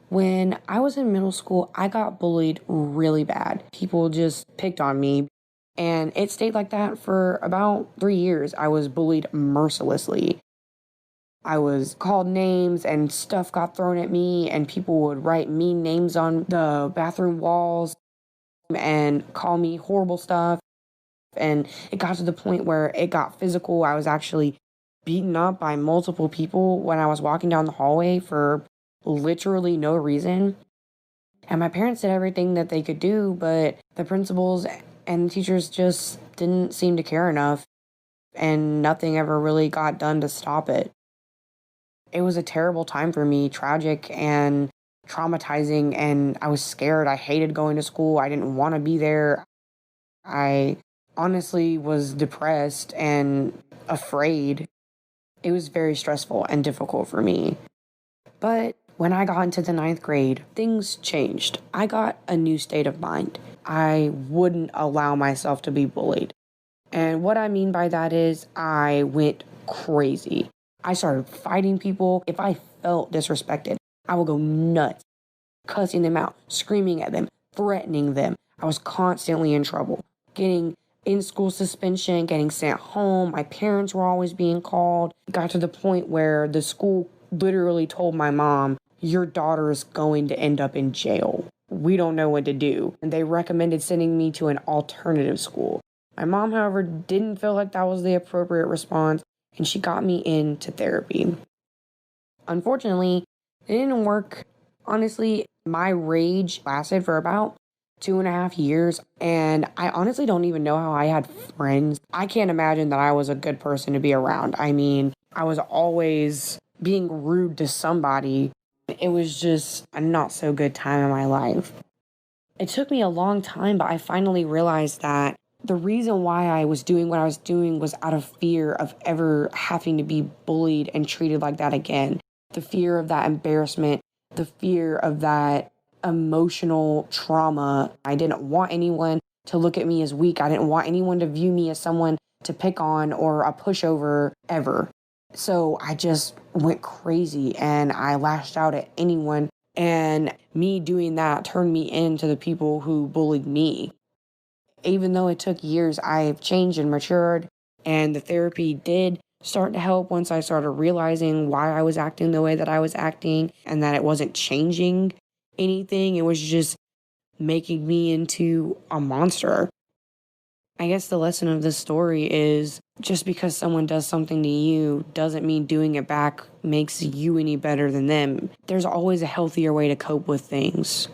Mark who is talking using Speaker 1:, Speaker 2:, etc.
Speaker 1: When I was in middle school, I got bullied really bad. People just picked on me, and it stayed like that for about 3 years. I was bullied mercilessly. I was called names and stuff got thrown at me, and people would write mean names on the bathroom walls and call me horrible stuff. And it got to the point where it got physical. I was actually beaten up by multiple people when I was walking down the hallway for literally no reason. And my parents did everything that they could do, but the principals and the teachers just didn't seem to care enough, and nothing ever really got done to stop it. It was a terrible time for me, tragic and traumatizing, and I was scared. I hated going to school. I didn't want to be there. I honestly was depressed and afraid. It was very stressful and difficult for me. But when I got into the ninth grade, things changed. I got a new state of mind. I wouldn't allow myself to be bullied. And what I mean by that is I went crazy. I started fighting people. If I felt disrespected, I would go nuts, cussing them out, screaming at them, threatening them. I was constantly in trouble, getting in-school suspension, getting sent home. My parents were always being called. It got to the point where the school literally told my mom, "Your daughter is going to end up in jail. We don't know what to do." And they recommended sending me to an alternative school. My mom, however, didn't feel like that was the appropriate response, and she got me into therapy. Unfortunately, it didn't work. Honestly, my rage lasted for about 2.5 years, and I honestly don't even know how I had friends. I can't imagine that I was a good person to be around. I mean, I was always being rude to somebody. It was just a not so good time in my life. It took me a long time, but I finally realized that the reason why I was doing what I was doing was out of fear of ever having to be bullied and treated like that again. The fear of that embarrassment, the fear of that emotional trauma. I didn't want anyone to look at me as weak. I didn't want anyone to view me as someone to pick on or a pushover ever. So I just went crazy and I lashed out at anyone. And me doing that turned me into the people who bullied me. Even though it took years, I've changed and matured, and the therapy did start to help once I started realizing why I was acting the way that I was acting and that it wasn't changing anything. It was just making me into a monster. I guess the lesson of this story is just because someone does something to you doesn't mean doing it back makes you any better than them. There's always a healthier way to cope with things.